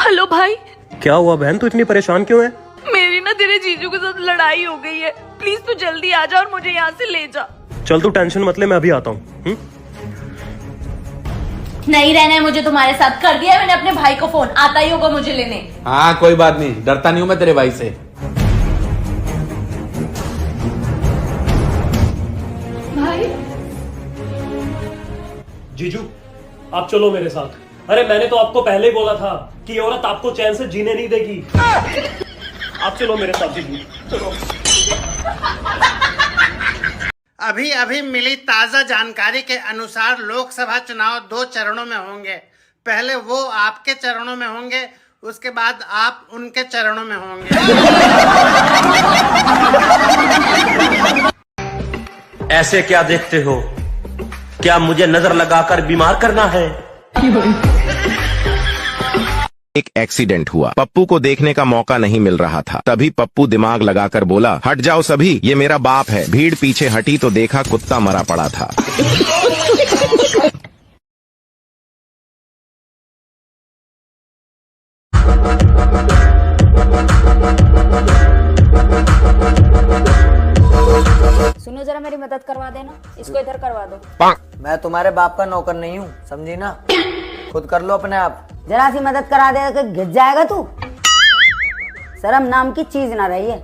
Hello भाई। क्या हुआ बहन, तू इतनी परेशान क्यों है? मेरी ना तेरे जीजू के साथ लड़ाई हो गई है, प्लीज तू जल्दी आ जा और मुझे यहाँ से ले जा। चल तू टेंशन मत ले, मैं अभी आता हूँ। नहीं रहना है मुझे तुम्हारे साथ, कर दिया है मैंने अपने भाई को फोन, आता ही होगा मुझे लेने। हाँ कोई बात नहीं, डरता नहीं हूँ मैं तेरे भाई से। भाई जीजू आप चलो मेरे साथ। अरे मैंने तो आपको पहले ही बोला था कि ये औरत आपको चैन से जीने नहीं देगी। आप चलो मेरे साथ जीजू, चलो। अभी अभी मिली ताजा जानकारी के अनुसार लोकसभा चुनाव 2 चरणों में होंगे। पहले वो आपके चरणों में होंगे, उसके बाद आप उनके चरणों में होंगे। ऐसे क्या देखते हो? क्या मुझे नजर लगाकर बीमार करना है? एक एक्सीडेंट हुआ। पप्पू को देखने का मौका नहीं मिल रहा था। तभी पप्पू दिमाग लगाकर बोला, हट जाओ सभी, ये मेरा बाप है। भीड़ पीछे हटी तो देखा कुत्ता मरा पड़ा था। सुनो जरा मेरी मदद करवा देना, इसको इधर करवा दो। मैं तुम्हारे बाप का नौकर नहीं हूँ, समझी ना? खुद कर लो अपने आप। जरा सी मदद करा दे कि घिस जाएगा तू। शर्म नाम की चीज ना रही है।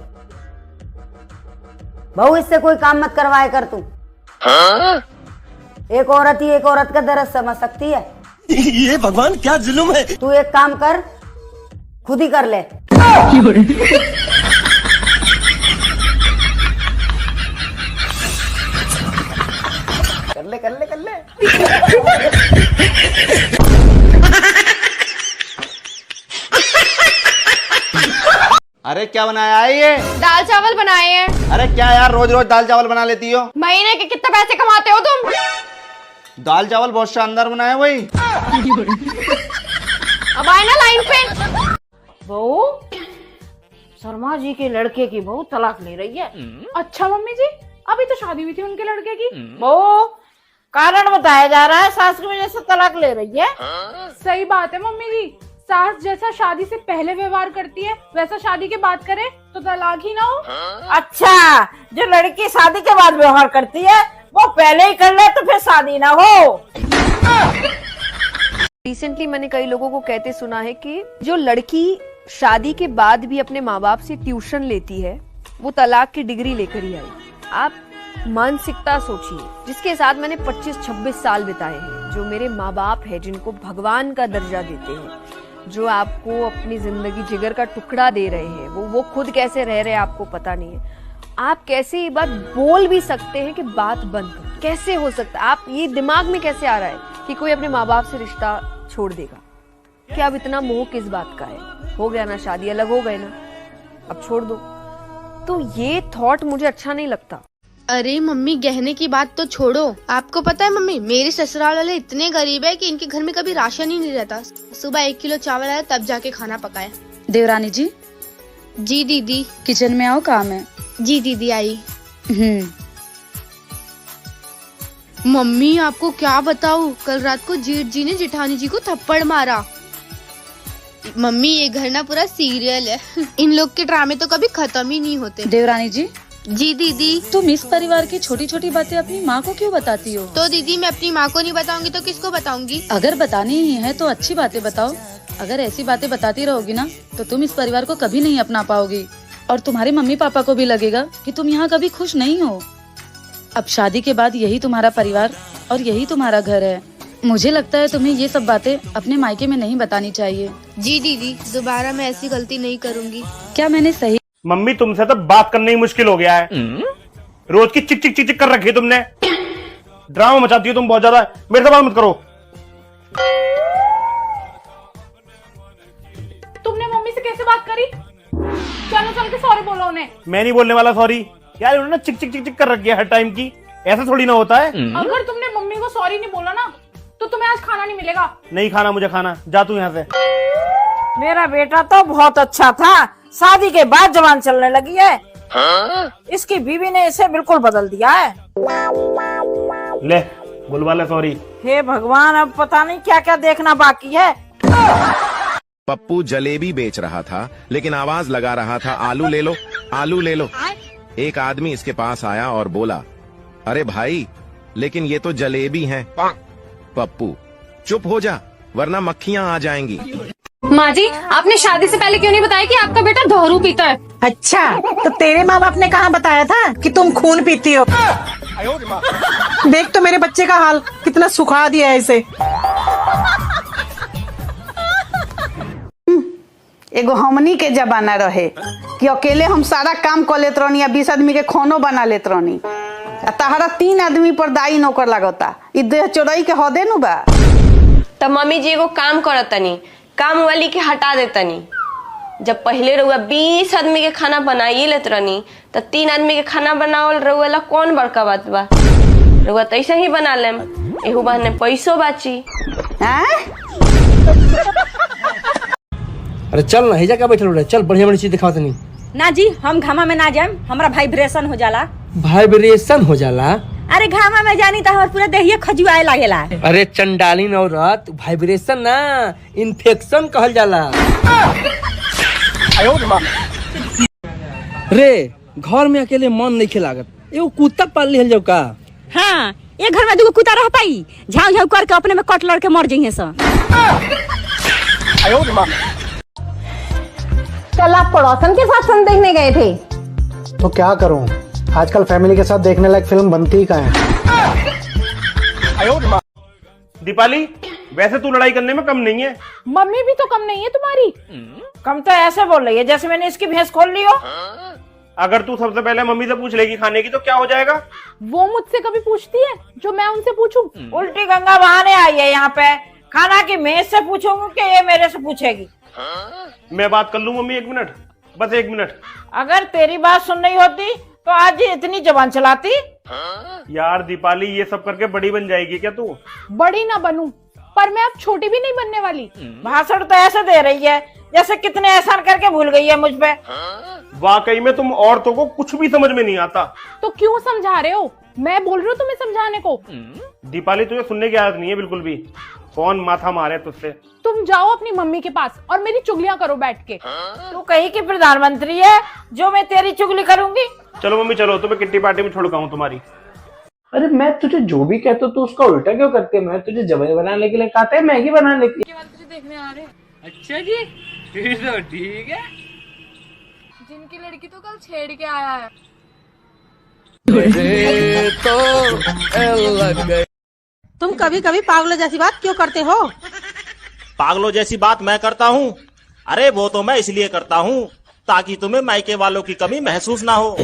बहू इससे कोई काम मत करवाए कर तू। एक औरत ही एक औरत का दर्द समझ सकती है। ये भगवान क्या जुल्म है। तू एक काम कर, खुद ही कर ले। कर ले। अरे क्या बनाया है ये? दाल चावल बनाए हैं। अरे क्या यार, रोज रोज दाल चावल बना लेती हो? महीने के कितने पैसे कमाते हो तुम? दाल चावल बहुत शानदार बनाया वही। अब आए ना लाइन पे। बहू, शर्मा जी के लड़के की बहू तलाक ले रही है। अच्छा मम्मी जी, अभी तो शादी हुई थी उनके लड़के की। बहू, कारण बताया जा रहा है सास की वजह से तलाक ले रही है। सही बात है मम्मी जी, सास जैसा शादी से पहले व्यवहार करती है वैसा शादी के बाद करे तो तलाक ही ना हो। अच्छा, जो लड़की शादी के बाद व्यवहार करती है वो पहले ही कर ले तो फिर शादी ना हो। रिसेंटली मैंने कई लोगों को कहते सुना है कि जो लड़की शादी के बाद भी अपने माँ बाप से ट्यूशन लेती है वो तलाक की डिग्री लेकर ही आई। आप मानसिकता सोचिए, जिसके साथ मैंने 25-26 साल बिताए हैं, जो मेरे माँ बाप है, जिनको भगवान का दर्जा देते हैं, जो आपको अपनी जिंदगी जिगर का टुकड़ा दे रहे हैं, वो खुद कैसे रह रहे हैं आपको पता नहीं है। आप कैसे ये बात बोल भी सकते हैं कि बात बंद कर? कैसे हो सकता है? आप ये दिमाग में कैसे आ रहा है कि कोई अपने माँ बाप से रिश्ता छोड़ देगा? क्या अब इतना मोह किस बात का है? हो गया ना शादी, अलग हो गए ना, अब छोड़ दो। तो ये थॉट मुझे अच्छा नहीं लगता। अरे मम्मी, गहने की बात तो छोड़ो। आपको पता है मम्मी, मेरे ससुराल वाले इतने गरीब है कि इनके घर में कभी राशन ही नहीं रहता। सुबह 1 किलो चावल आया तब जाके खाना पकाया। देवरानी जी। जी दीदी। किचन में आओ, काम है। जी दीदी आई। मम्मी आपको क्या बताऊं, कल रात को जेठ जी ने जेठानी जी को थप्पड़ मारा। मम्मी ये घर ना पूरा सीरियल है। इन लोग के ड्रामे तो कभी खत्म ही नहीं होते। देवरानी जी। जी दीदी। तुम इस परिवार की छोटी छोटी बातें अपनी माँ को क्यों बताती हो? तो दीदी मैं अपनी माँ को नहीं बताऊंगी तो किसको बताऊंगी? अगर बतानी ही है तो अच्छी बातें बताओ। अगर ऐसी बातें बताती रहोगी ना तो तुम इस परिवार को कभी नहीं अपना पाओगी, और तुम्हारे मम्मी पापा को भी लगेगा कि तुम यहाँ कभी खुश नहीं हो। अब शादी के बाद यही तुम्हारा परिवार और यही तुम्हारा घर है। मुझे लगता है तुम्हें ये सब बातें अपने मायके में नहीं बतानी चाहिए। जी दीदी, दोबारा मैं ऐसी गलती नहीं करूंगी। क्या मैंने सही? मम्मी तुमसे तो बात करना ही मुश्किल हो गया है। रोज की चिक चिक चिक चिक कर रखी है तुमने। ड्रामा मचाती हो तुम बहुत ज्यादा। मेरे से बात मत करो। तुमने मम्मी से कैसे बात करी? चलो चल के सॉरी बोलो उन्हें। मैं नहीं बोलने वाला सॉरी। यार उन्होंने चिक चिक चिक चिक कर रखी है हर टाइम की, ऐसा थोड़ी ना होता है। अगर तुमने मम्मी को सॉरी नहीं बोला ना तो तुम्हें आज खाना नहीं मिलेगा। नहीं खाना मुझे खाना, जा तू यहाँ से। मेरा बेटा तो बहुत अच्छा था, शादी के बाद जवान चलने लगी है। इसकी बीवी ने इसे बिल्कुल बदल दिया है। ले बुलवा ले सॉरी। हे भगवान, अब पता नहीं क्या क्या देखना बाकी है। पप्पू जलेबी बेच रहा था, लेकिन आवाज लगा रहा था आलू ले लो, आलू ले लो। एक आदमी इसके पास आया और बोला, अरे भाई लेकिन ये तो जलेबी हैं। पप्पू, चुप हो जा वरना मक्खियां आ जाएंगी। माँ जी, आपने शादी से पहले क्यों नहीं बताया कि आपका बेटा दारू पीता है? अच्छा, तो तेरे माँ बाप ने कहाँ बताया था कि तुम खून पीती हो? देख तो मेरे बच्चे का हाल, कितना सुखा दिया है इसे। एगो हमनी के जमाना रहे कि अकेले हम सारा काम कर लेत रहनी, 20 आदमी के खानो बना लेत रहनी। तहरा 3 आदमी पर दाई नौकर लगता, इ देह चोरई के हदे नु बा। तब मम्मी जी एगो काम करतनी, काम वाली के हटा देतनी। जब पहले रहुआ 20 आदमी के खाना बनाई लेत रहनी, तो 3 आदमी के खाना बनावल रहुआ कौन बड़का बात बा। रहुआ तो ऐसे ही बना लेम, एहू बहाने पैसों बाची। अरे चल ना, हिजा का बैठल रहे, चल बढ़िया बढ़िया चीज दिखाओ तनी। ना जी, हम घामा में ना जाएम, हमरा वाइब्रेशन हो जाला। वाइब्रेशन हो जाला? अरे घामा में जानी तो हमार पूरा देहिया खजुआए लागेला। अरे चंडालीन औरत, वाइब्रेशन ना इन्फेक्शन कहल जाला। रे घर में अकेले मन नहीं खेलागत, एगो कुत्ता पाल लिहल जाओ का? हाँ, एक घर में 2 कुत्ता रह पाई, झाऊ झाऊ करके अपने में कट लड़ के मर जाइए सब। कल आप पड़ोसन के साथ फिल्म देखने गए थे? तो क्या करूं, आजकल फैमिली के साथ देखने लायक फिल्म बनती ही कहाँ है। दीपाली, वैसे तू लड़ाई करने में कम नहीं है। मम्मी भी तो कम नहीं है तुम्हारी। कम तो ऐसे बोल रही है जैसे मैंने इसकी भैंस खोल ली हो। अगर तू सबसे पहले मम्मी से पूछ लेगी खाने की तो क्या हो जाएगा? वो मुझसे कभी पूछती है जो मैं उनसे पूछूं? उल्टी गंगा बहाने आई है यहाँ पे। खाना की मेज से पूछूंगी कि ये मेरे से पूछेगी? मैं बात कर लूं मम्मी, 1 मिनट, बस 1 मिनट। अगर तेरी बात सुन रही होती तो आज ही इतनी जबान चलाती। यार दीपाली, ये सब करके बड़ी बन जाएगी क्या तू? बड़ी ना बनूं, पर मैं अब छोटी भी नहीं बनने वाली। भाषण तो ऐसे दे रही है जैसे कितने एहसान करके भूल गई है मुझ पे। वाकई में तुम औरतों को कुछ भी समझ में नहीं आता। तो क्यों समझा रहे हो? मैं बोल रही हूँ तुम्हें समझाने को। दीपाली, तुझे सुनने की आदत नहीं है बिल्कुल भी। कौन माथा मारे तुझसे? तुम जाओ अपनी मम्मी के पास और मेरी चुगलियां करो बैठ के। तू कहीं की प्रधानमंत्री है जो मैं तेरी चुगली करूंगी? चलो मम्मी चलो, तुम्हें किट्टी पार्टी में छोड़ हूँ तुम्हारी। अरे मैं तुझे जो भी कहता हूँ तू उसका उल्टा क्यों करती है? मैं तुझे जबरदस्ती बनाने के लिए कहते हैं, मैगी बनाने के लिए। तुझे देखने आ रहे। अच्छा जी, तो ठीक है। जिनकी लड़की तो कल छेड़ के आया है। तुम कभी कभी पागलों जैसी बात क्यों करते हो? पागलों जैसी बात मैं करता हूँ? अरे वो तो मैं इसलिए करता हूँ ताकि तुम्हें मायके वालों की कमी महसूस ना हो।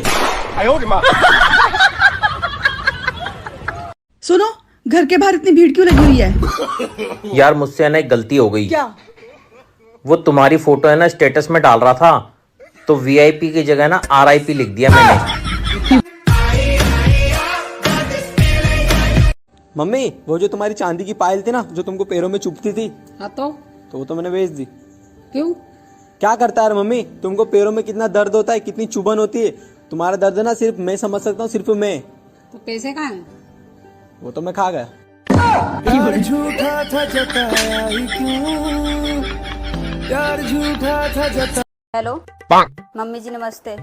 सुनो, घर के बाहर इतनी भीड़ क्यों लगी हुई है? यार मुझसे है ना एक गलती हो गई। क्या? वो तुम्हारी फोटो है ना स्टेटस में डाल रहा था, तो VIP की जगह ना RIP लिख दिया मैंने। मम्मी, वो जो तुम्हारी चांदी की पायल थी ना जो तुमको पैरों में चुभती थी, हाँ तो वो तो मैंने बेच दी। क्यों? क्या करता है मम्मी, तुमको पैरों में कितना दर्द होता है, कितनी चुभन होती है। तुम्हारा दर्द ना सिर्फ मैं समझ सकता हूँ, सिर्फ मैं। तो पैसे कहाँ हैं? वो तो मैं खा गया। झूठा था जताया ही क्यों, यार झूठा था जताया। हेलो मम्मी जी, नमस्ते।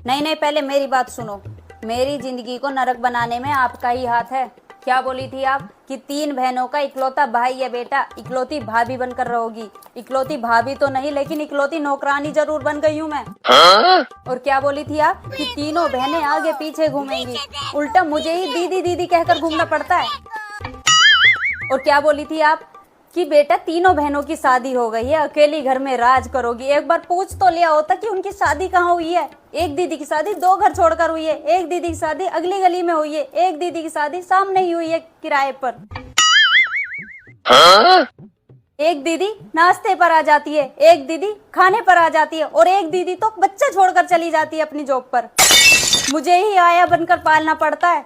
नहीं, पहले मेरी बात सुनो। मेरी जिंदगी को नरक बनाने में आपका ही हाथ है। क्या बोली थी आप कि 3 बहनों का इकलौता भाई है बेटा, इकलौती भाभी बनकर रहोगी। इकलौती भाभी तो नहीं, लेकिन इकलौती नौकरानी जरूर बन गई हूँ मैं। और क्या बोली थी आप कि तीनों बहनें आगे पीछे घूमेंगी, उल्टा मुझे ही दीदी दीदी कहकर घूमना पड़ता है। और क्या बोली थी आप कि बेटा तीनों बहनों की शादी हो गई है, अकेली घर में राज करोगी। एक बार पूछ तो लिया होता कि उनकी शादी कहाँ हुई है। एक दीदी की शादी 2 घर छोड़कर हुई है, एक दीदी की शादी अगली गली में हुई है, एक दीदी की शादी सामने ही हुई है किराए पर। एक दीदी नाश्ते पर आ जाती है, एक दीदी खाने पर आ जाती है, और एक दीदी तो बच्चा छोड़कर चली जाती है अपनी जॉब पर। मुझे ही आया बनकर पालना पड़ता है।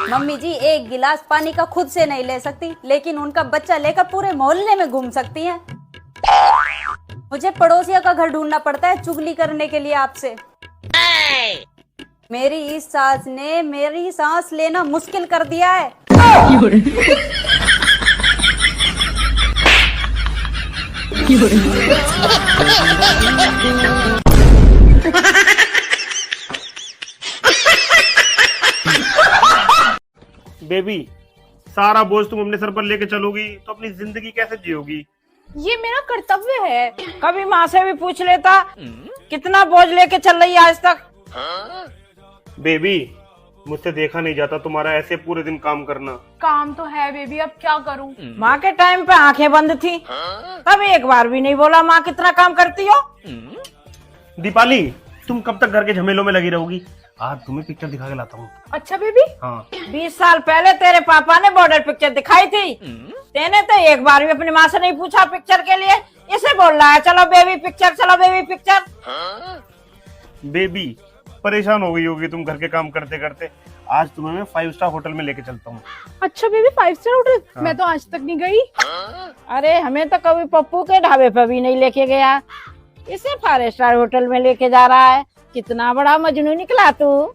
मम्मी जी 1 गिलास पानी का खुद से नहीं ले सकती, लेकिन उनका बच्चा लेकर पूरे मोहल्ले में घूम सकती हैं। मुझे पड़ोसिया का घर ढूंढना पड़ता है चुगली करने के लिए आपसे। मेरी इस सास ने मेरी सांस लेना मुश्किल कर दिया है। बेबी, सारा बोझ तुम अपने सर पर लेके चलोगी तो अपनी जिंदगी कैसे जियोगी? ये मेरा कर्तव्य है। कभी माँ से भी पूछ लेता कितना बोझ लेके चल रही है आज तक। बेबी, मुझसे देखा नहीं जाता तुम्हारा ऐसे पूरे दिन काम करना। काम तो है बेबी, अब क्या करूं? माँ के टाइम पे आंखें बंद थी, तब एक बार भी नहीं बोला माँ कितना काम करती हो। दीपाली, तुम कब तक घर के झमेलों में लगी रहोगी? आज तुम्हें पिक्चर दिखा के लाता हूँ। अच्छा बेबी। हाँ। 20 साल पहले तेरे पापा ने बॉर्डर पिक्चर दिखाई थी, तेने तो एक बार भी अपनी माँ से नहीं पूछा पिक्चर के लिए। इसे बोल रहा है चलो बेबी पिक्चर, चलो बेबी पिक्चर। बेबी, परेशान हो गई होगी तुम घर के काम करते करते। आज तुम्हें मैं 5 स्टार होटल में लेके चलता हूँ। अच्छा बेबी, 5 स्टार होटल? हाँ। मैं तो आज तक नहीं गई। अरे हमें तो कभी पप्पू के ढाबे पर भी नहीं लेके गया, इसे 5 स्टार होटल में लेके जा रहा है। कितना बड़ा मजनू निकला तू।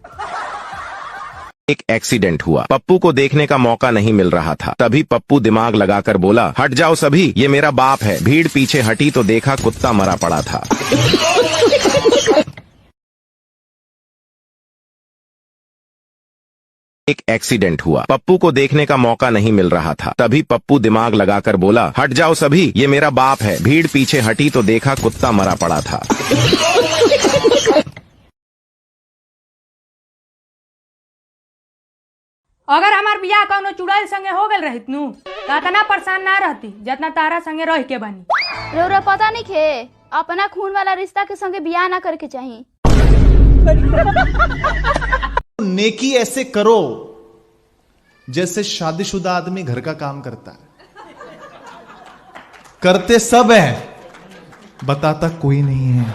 एक एक्सीडेंट हुआ, पप्पू को देखने का मौका नहीं मिल रहा था। तभी पप्पू दिमाग लगाकर बोला, हट जाओ सभी, ये मेरा बाप है। भीड़ पीछे हटी तो देखा कुत्ता मरा पड़ा था। एक एक्सीडेंट हुआ, पप्पू को देखने का मौका नहीं मिल रहा था। तभी पप्पू दिमाग लगाकर बोला, हट जाओ सभी, ये मेरा बाप है। भीड़ पीछे हटी तो देखा कुत्ता मरा पड़ा था। अगर हमार बियाह कौनो चुड़ैल संगे हो गल रहित नु त इतना परेशान ना रहती जितना तारा संगे रह के बनी। रोरा पता नहीं खे, अपना खून वाला रिश्ता के संगे बियाह ना करके चाहिए। नेकी ऐसे करो जैसे शादीशुदा आदमी घर का काम करता है। करते सब है, बताता कोई नहीं है।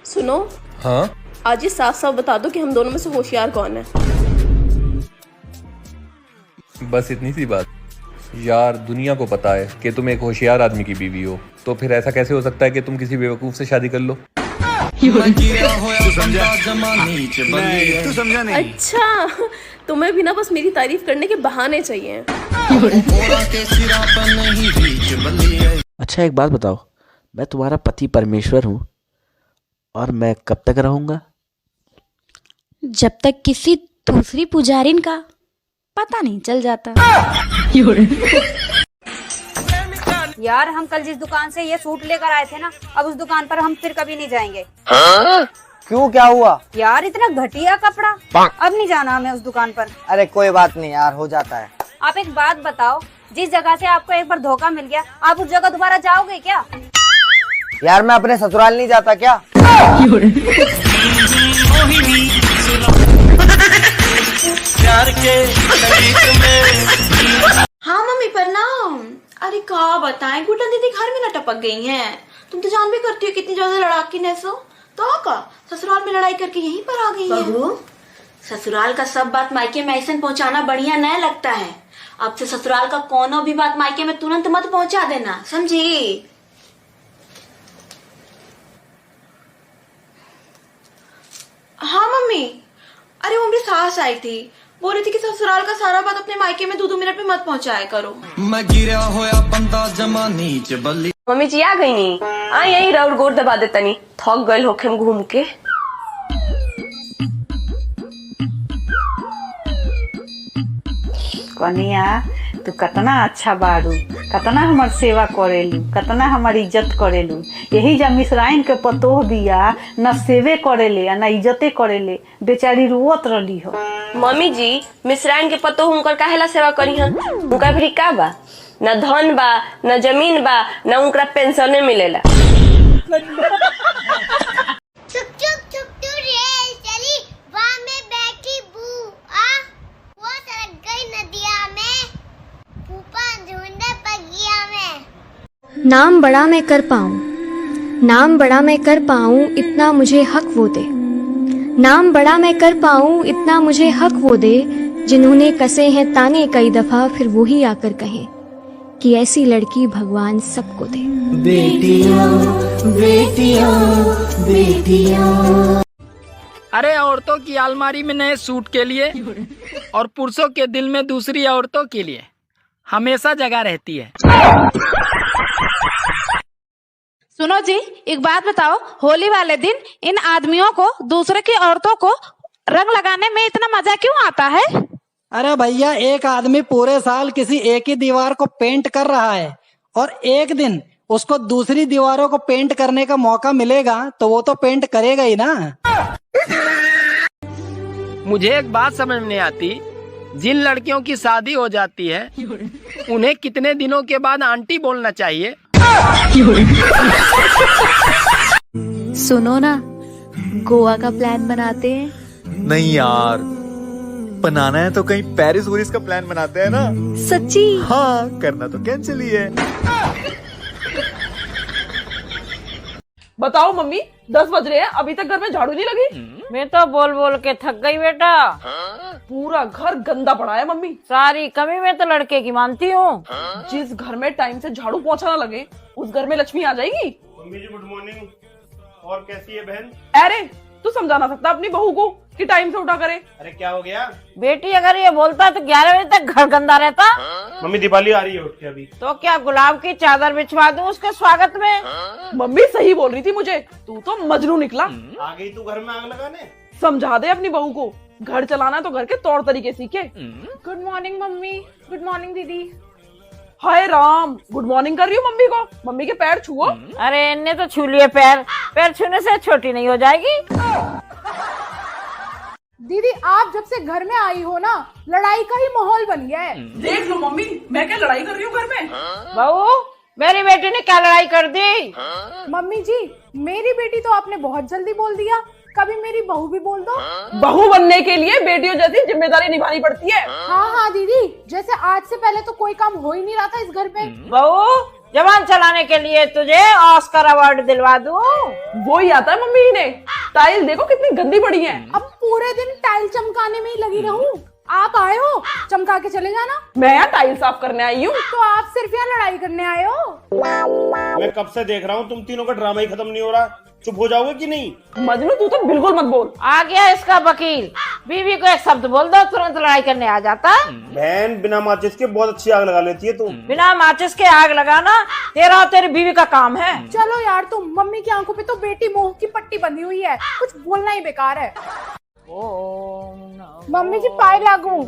सुनो। हाँ? आज ही साफ साफ बता दो कि हम दोनों में से होशियार कौन है। बस इतनी सी बात। यार, दुनिया को पता है कि तुम एक होशियार आदमी की बीवी हो, तो फिर ऐसा कैसे हो सकता है कि तुम किसी बेवकूफ से शादी कर लो? तू समझा नहीं? अच्छा, तुम्हें भी ना बस मेरी तारीफ करने के बहाने चाहिए। अच्छा एक बात बताओ, मैं तुम्हारा पति परमेश्वर हूँ और मैं कब तक रहूंगा? जब तक किसी दूसरी पुजारिन का पता नहीं चल जाता। यार हम कल जिस दुकान से ये सूट लेकर आए थे ना, अब उस दुकान पर हम फिर कभी नहीं जाएंगे। क्यों, क्या हुआ? यार इतना घटिया कपड़ा, अब नहीं जाना हमें उस दुकान पर। अरे कोई बात नहीं यार, हो जाता है। आप एक बात बताओ, जिस जगह से आपको एक बार धोखा मिल गया, आप उस जगह दोबारा जाओगे क्या? यार मैं अपने ससुराल नहीं जाता क्या? हाँ मम्मी प्रणाम। अरे का बताएं, गुड्डन दीदी घर में न टपक गई हैं। तुम तो जान भी करती हो कितनी ज्यादा लड़ाकी नेसो। तो का ससुराल में लड़ाई करके यहीं पर आ गई है। ससुराल का सब बात मायके में ऐसे पहुंचाना बढ़िया नहीं लगता है। अब से ससुराल का कोनो भी बात मायके में तुरंत मत पहुंचा देना, समझी? हाँ मम्मी। अरे वो मेरी सास आई थी, बोल रही थी कि ससुराल का सारा बात अपने मायके में 2-2 मिनट में मत पहुंचाया करो। मैं गिरा होया बंदा जमानी च बल्ली। मम्मी जी आ गई नी, आ यही राउर गोर दबा देता नी, थक गए होखे हम घूम के। कनिया तू कतना अच्छा बाड़ू, कतना हमार सेवा करेलू, कतना हमार इज्जत करेलू। यही जब मिसराइन के पतोह दिया न सेवे करेले न इज्जते करेले, बेचारी रुवत रही हो। मम्मी जी, मिसराइन के पतो उनकर काहेला सेवा करी हन? उनका भी का बा? न धन बा, न जमीन बा, न उनका पेंशने मिलेला। नाम बड़ा मैं कर पाऊं, नाम बड़ा मैं कर पाऊं, इतना मुझे हक वो दे। नाम बड़ा मैं कर पाऊं, इतना मुझे हक वो दे। जिन्होंने कसे हैं ताने कई दफा, फिर वो ही आकर कहें कि ऐसी लड़की भगवान सबको दे। बेटियां बेटियां बेटियां। अरे औरतों की अलमारी में नए सूट के लिए और पुरुषों के दिल में दूसरी औरतों के लिए हमेशा जगह रहती है। सुनो जी, एक बात बताओ, होली वाले दिन इन आदमियों को दूसरे की औरतों को रंग लगाने में इतना मजा क्यों आता है? अरे भैया, एक आदमी पूरे साल किसी एक ही दीवार को पेंट कर रहा है और एक दिन उसको दूसरी दीवारों को पेंट करने का मौका मिलेगा तो वो तो पेंट करेगा ही ना। मुझे एक बात समझ में नहीं आती, जिन लड़कियों की शादी हो जाती है उन्हें कितने दिनों के बाद आंटी बोलना चाहिए? सुनो ना, गोवा का प्लान बनाते हैं। नहीं यार, बनाना है तो कहीं पेरिस वुरिस का प्लान बनाते हैं ना। सच्ची? हाँ, करना तो कैंसिल ही है। बताओ मम्मी, 10 बज रहे हैं, अभी तक घर में झाड़ू नहीं लगी? मैं तो बोल बोल के थक गई बेटा। पूरा घर गंदा पड़ा है मम्मी। सारी कमी मैं तो लड़के की मानती हूँ। जिस घर में टाइम से झाड़ू पोंछा ना लगे उस घर में लक्ष्मी आ जाएगी। मम्मी जी गुड मॉर्निंग। और कैसी है बहन? अरे तू समझा ना सकता अपनी बहू को कि टाइम से उठा करे? अरे क्या हो गया? बेटी अगर ये बोलता तो 11 बजे तक घर गंदा रहता। मम्मी दिवाली आ रही है, उठ के अभी। तो क्या गुलाब की चादर बिछवा दूं उसके स्वागत में? मम्मी सही बोल रही थी मुझे, तू तो मजनू निकला। आ गई तू घर में आग लगाने। समझा दे अपनी बहू को, घर चलाना तो घर के तौर तरीके सीखे। Good morning mummy. Good morning दीदी। हाय राम, गुड मॉर्निंग कर रही हूँ मम्मी को। मम्मी के पैर छुओ। अरे इनने तो छू लिए पैर, पैर छूने से छोटी नहीं हो जाएगी। दीदी आप जब से घर में आई हो ना, लड़ाई का ही माहौल बन गया है। देख लो मम्मी, मैं क्या लड़ाई कर रही हूँ घर में? बहू, मेरी बेटी ने क्या लड़ाई कर दी? मम्मी जी, मेरी बेटी तो आपने बहुत जल्दी बोल दिया, कभी मेरी बहू भी बोल दो। बहू बनने के लिए बेटियों जैसी जिम्मेदारी निभानी पड़ती है। हाँ हाँ दीदी, जैसे आज से पहले तो कोई काम हो ही नहीं रहा था इस घर में। बहू, जवान चलाने के लिए तुझे ऑस्कर अवार्ड दिलवा दूं। वो ही आता है मम्मी ने। टाइल देखो कितनी गंदी पड़ी है। अब पूरे दिन टाइल चमकाने में ही लगी रहूं? आप आए हो, चमका के चले जाना। मैं यहाँ टाइल साफ करने आई हूँ। तो आप सिर्फ यहाँ लड़ाई करने आए हो? मैं कब से देख रहा हूँ, तुम तीनों का ड्रामा ही खत्म नहीं हो रहा। चुप हो जाओगे कि नहीं? मजनू तू तो बिल्कुल मत बोल। आ गया इसका वकील, बीवी को एक शब्द बोल दो तुरंत लड़ाई करने आ जाता। बहन बिना माचिस के बहुत अच्छी आग लगा लेती है तू। बिना माचिस के आग लगाना तेरा और तेरी बीवी का काम है। चलो यार, तुम मम्मी की आंखों पे तो बेटी मोह की पट्टी बंधी हुई है, कुछ बोलना ही बेकार है। मम्मी जी पाए लागू।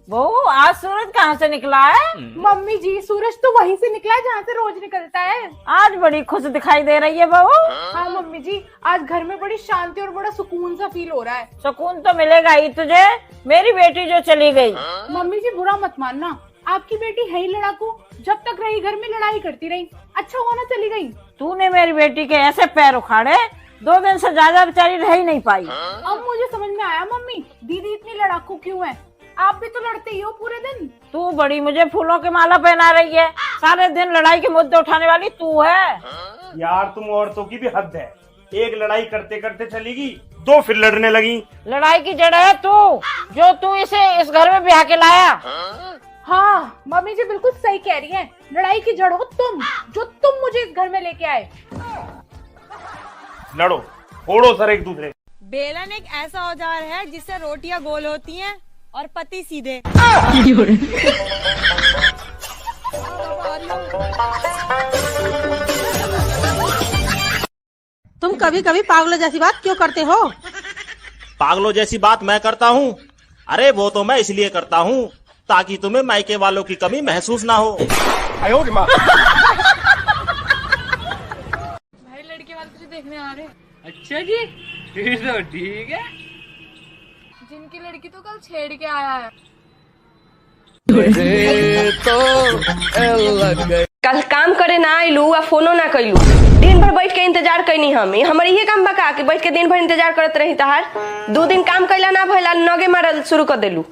बहू, आज सूरज कहाँ से निकला है? मम्मी जी, सूरज तो वहीं से निकला है जहाँ से रोज निकलता है। आज बड़ी खुश दिखाई दे रही है बहू। हाँ मम्मी जी, आज घर में बड़ी शांति और बड़ा सुकून सा फील हो रहा है। सुकून तो मिलेगा ही तुझे, मेरी बेटी जो चली गई। मम्मी जी बुरा मत मानना, आपकी बेटी है ही लड़ाकू, जब तक रही घर में लड़ाई करती रही। अच्छा हुआ ना चली गई। तूने मेरी बेटी के ऐसे पैर उखाड़े, 2 दिन से ज्यादा बेचारी रह ही नहीं पाई। अब मुझे समझ में आया मम्मी, दीदी इतनी लड़ाकू क्यों है। आप भी तो लड़ते ही हो पूरे दिन। तू बड़ी मुझे फूलों की माला पहना रही है, सारे दिन लड़ाई के मुद्दे उठाने वाली तू है। यार तुम औरतों की भी हद है, एक लड़ाई करते करते चली गई, 2 फिर लड़ने लगी। लड़ाई की जड़ है तू, जो तू इसे इस घर में ब्याह के लाया। हाँ मम्मी जी बिल्कुल सही कह रही हैं, लड़ाई की जड़ हो तुम, जो तुम मुझे इस घर में लेके आए। लड़ो, फोड़ो सर एक दूसरे। बेलन एक ऐसा औजार है जिससे रोटियां गोल होती हैं और पति सीधे। तुम कभी कभी पागलों जैसी बात क्यों करते हो? पागलों जैसी बात मैं करता हूँ? अरे वो तो मैं इसलिए करता हूँ ताकि तुम्हें मायके वालों की कमी महसूस ना हो। भाई लड़के वाले तुझे देखने आ रहे। अच्छा जी, फिर तो ठीक है। जिनकी लड़की तो कल छेड़ के आया है। कल काम करे ना आइलू आ फोनो ना कैलू, दिन भर बैठ के इंतजार कैनी। हम हमारे ये काम बका के बैठ के दिन भर इंतजार करत रही तहार। 2 दिन काम कैला ना भइला, नगे मारल शुरू कर देलू।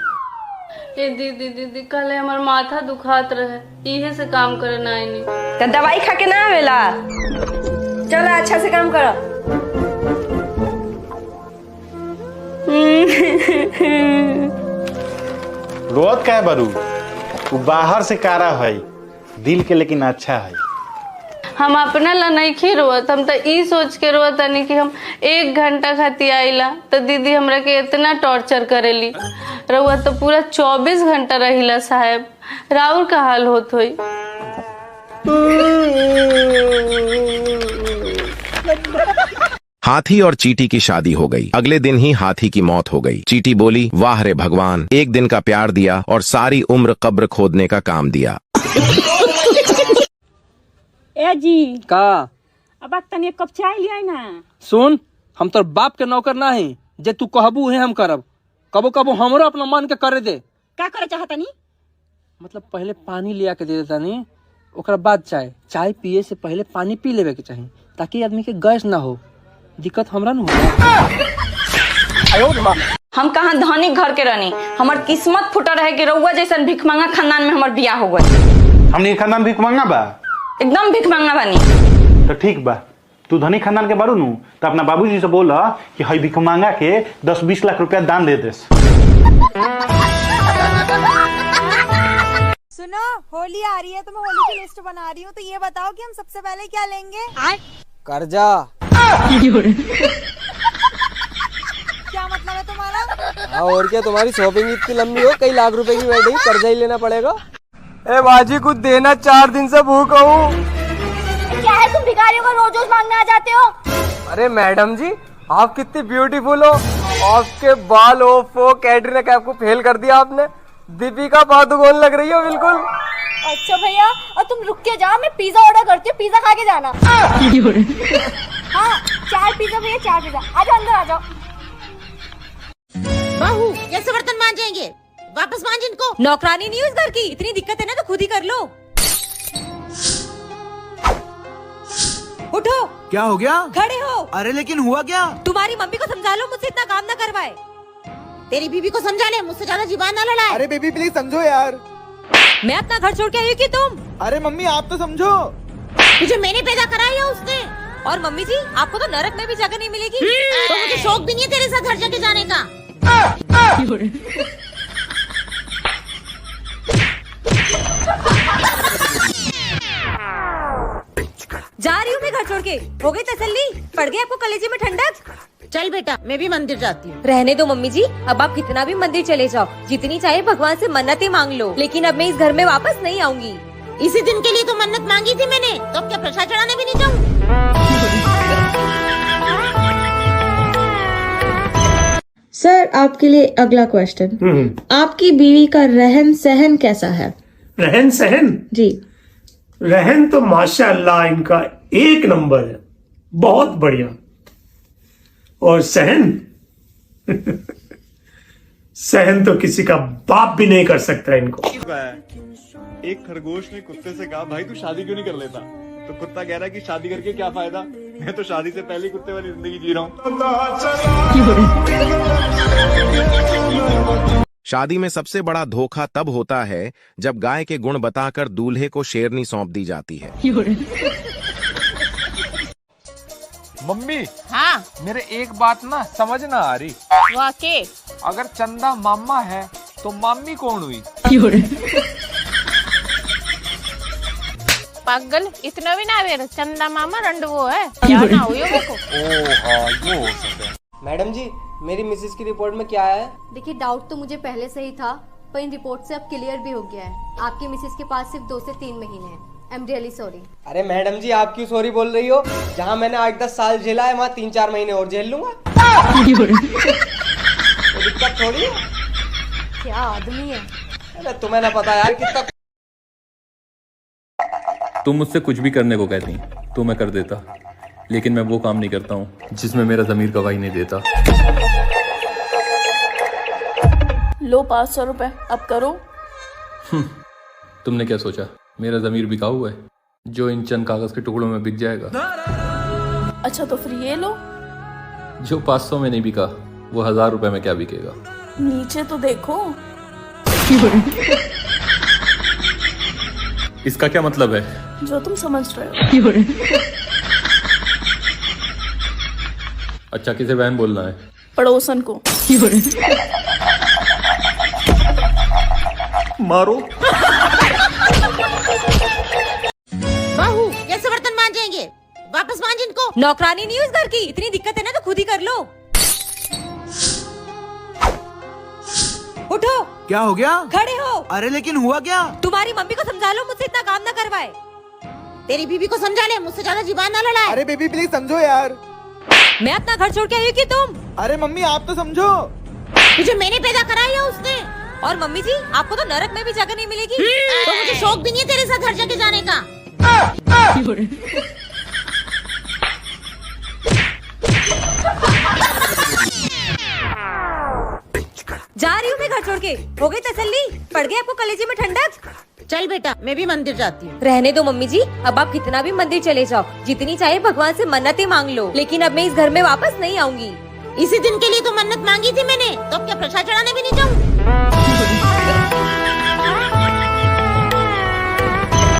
ए दीदी दीदी, कल हमार माथा दुखात रहे, इहे से काम करे ना आईनी। तो दवाई खा के ना आवेला। चलो अच्छा से काम करो। रोत का है बरू, वो बाहर से कारा है, दिल के लेकिन अच्छा है। हम अपना ला नहीं खी रोत, हम तो ई सोच के रोत नहीं कि हम 1 घंटा खाती आईला तो दीदी हमरा के इतना टॉर्चर करेली। रहुआ तो पूरा 24 घंटा रहिला साहब। राहुल का हाल होत होई। हाथी और चींटी की शादी हो गई। अगले दिन ही हाथी की मौत हो गई। चींटी बोली, वाह रे भगवान, एक दिन का प्यार दिया और सारी उम्र कब्र खोदने का काम दिया। ए जी का अब तनी एक कप चाय लिया ना। सुन, हम तो बाप के नौकर ना है, जे तू कहबू है हम करब। कबो कबो हमरो अपना मन के करे दे। का करे चाहता नी? मतलब पहले पानी लिया के दे देता नी, ओकरा बाद चाय। चाय पिए से पहले पानी पी लेवे के चाहिए, ताकि आदमी के गैस ना हो। दिक्कत हमरा न हो। हम कहाँ धनी घर के रहनी, हमार किस्मत फुटा रहे कि रउआ जैसन भिखमंगा खानदान में हमार बियाह हो गए। हमने खानदान भीख मांगा बा? एकदम भिखमंगा बानी। तो ठीक बा, तू धनी खानदान के बारू नु तो अपना बाबूजी से बोला कि हई भिख मांगा के 10-20 लाख रुपया दान दे देस। सुनो, होली आ रही है तो मैं होली की लिस्ट बना रही हूँ, तो ये बताओ कि हम सबसे पहले क्या लेंगे? कर्जा। क्या मतलब है तुम्हारा? हाँ और क्या, तुम्हारी शॉपिंग इतनी लंबी हो, कई लाख रुपए की बैठी, कर्जा ही लेना पड़ेगा। ए बाजी कुछ देना, 4 दिन से भूखा हूँ। क्या है तुम भिखारियों को रोज रोज मांगने आ जाते हो? अरे मैडम जी, आप कितनी ब्यूटीफुल हो, आपके बाल ओफो, कैटरीना कैफ को फेल कर दिया आपने। दीपिका पादुकोण लग रही हो बिल्कुल। अच्छा भैया, और तुम रुक के जाओ, मैं पिज्जा ऑर्डर करती हूँ, पिज्जा खा के जाना। हाँ 4 पिज्जा भैया, 4 पिज्जा। आ जाओ अंदर आ जाओ। बहू कैसे बर्तन मांजेंगे? वापस मांज इनको। नौकरानी नहीं उस घर की, इतनी दिक्कत है ना तो खुद ही कर लो। उठो। क्या हो गया? खड़े हो। अरे लेकिन हुआ क्या? तुम्हारी मम्मी को समझा लो, मुझसे इतना काम न करवाए। तेरी बीबी को समझा ले, मुझसे ज्यादा जुबान ना लड़ाए। अरे बेबी प्लीज समझो यार। मैं अपना घर छोड़ के आई हूँ कि तुम? अरे मम्मी आप तो समझो। मुझे मैंने पैदा करा या उसने? और मम्मी जी, आपको तो नरक में भी जगह नहीं मिलेगी, तो मुझे शौक भी नहीं है तेरे साथ हर जगह जाने का। जा रही हूँ मैं घर छोड़ के। हो गई तसल्ली? पड़ गई आपको कलेजे में ठंडक? चल बेटा, मैं भी मंदिर जाती हूँ। रहने दो मम्मी जी, अब आप कितना भी मंदिर चले जाओ, जितनी चाहे भगवान से मन्नतें मांग लो, लेकिन अब मैं इस घर में वापस नहीं आऊंगी। इसी दिन के लिए तो मन्नत मांगी थी मैंने, तो अब क्या प्रसाद चढ़ाने भी नहीं जाऊँ? सर आपके लिए अगला क्वेश्चन, आपकी बीवी का रहन सहन कैसा है? रहन सहन? जी, रहन तो माशाअल्लाह इनका 1 नंबर है, बहुत बढ़िया। और सहन सहन तो किसी का बाप भी नहीं कर सकता इनको। एक खरगोश ने कुत्ते से कहा, भाई तू शादी क्यों नहीं कर लेता? तो कुत्ता कह रहा है कि शादी करके क्या फायदा, मैं तो शादी से पहले कुत्ते वाली जिंदगी जी रहा हूँ। शादी में सबसे बड़ा धोखा तब होता है जब गाय के गुण बताकर दूल्हे को शेरनी सौंप दी जाती है। मम्मी। हाँ मेरे एक बात ना समझ ना आ रही। वाकई? अगर चंदा मामा है तो मामी कौन हुई? पागल, इतना भी ना मेरा चंदा मामा रंड वो है, क्या ना हुई हो को। वो हो सकता है। मैडम जी, मेरी मिसेस की रिपोर्ट में क्या है? देखिए, डाउट तो मुझे पहले से ही था, पर इन रिपोर्ट से अब क्लियर भी हो गया है। आपकी मिसेस के पास सिर्फ 2 से 3 महीने हैं। I am really sorry. अरे मैडम जी, आप क्यों सॉरी बोल रही हो? जहाँ मैंने 8-10 साल झेला है, वहाँ 3-4 महीने और झेल लूंगा। तो दिक्कत थोड़ी है। क्या आदमी है। अरे तुम्हें ना पता यार कितना। तुम मुझसे कुछ भी करने को कहती तो मैं कर देता, लेकिन मैं वो काम नहीं करता हूँ जिसमें मेरा ज़मीर गवाही नहीं देता। लो 500 रुपए, अब करो। तुमने क्या सोचा मेरा ज़मीर बिका हुआ है जो इन चंद कागज के टुकड़ों में बिक जाएगा? अच्छा तो फिर ये लो। जो 500 में नहीं बिका वो 1000 रुपए में क्या बिकेगा? नीचे तो देखो। इसका क्या मतलब है? जो तुम समझ रहे हो। अच्छा, किसे बहन बोलना है? पड़ोसन को। मारो। बहू कैसे बर्तन मांजेंगे? वापस मांज इनको। नौकरानी नहीं उस घर की, इतनी दिक्कत है ना तो खुद ही कर लो। उठो। क्या हो गया? खड़े हो। अरे लेकिन हुआ क्या? तुम्हारी मम्मी को समझा लो, मुझसे इतना काम ना करवाए। तेरी बीबी को समझा ले, मुझसे ज्यादा जुबान ना लड़ाए। अरे बेबी प्लीज समझो यार। मैं अपना घर छोड़ के आई हूँ कि तुम? अरे मम्मी आप तो समझो। तुझे मैंने पैदा कराया या उसने? और मम्मी जी आपको तो नरक में भी जगह नहीं मिलेगी, तो मुझे शौक भी नहीं है तेरे साथ हर जगह जाने का। जा रही हूँ मैं घर छोड़ के, हो गई तसल्ली? पड़ गई आपको कलेजे में ठंडक? चल बेटा मैं भी मंदिर जाती हूँ। रहने दो मम्मी जी, अब आप कितना भी मंदिर चले जाओ, जितनी चाहे भगवान से मन्नतें मांग लो, लेकिन अब मैं इस घर में वापस नहीं आऊंगी। इसी दिन के लिए तो मन्नत मांगी थी मैंने, तो अब क्या प्रसाद चढ़ाने भी नहीं जाऊँ?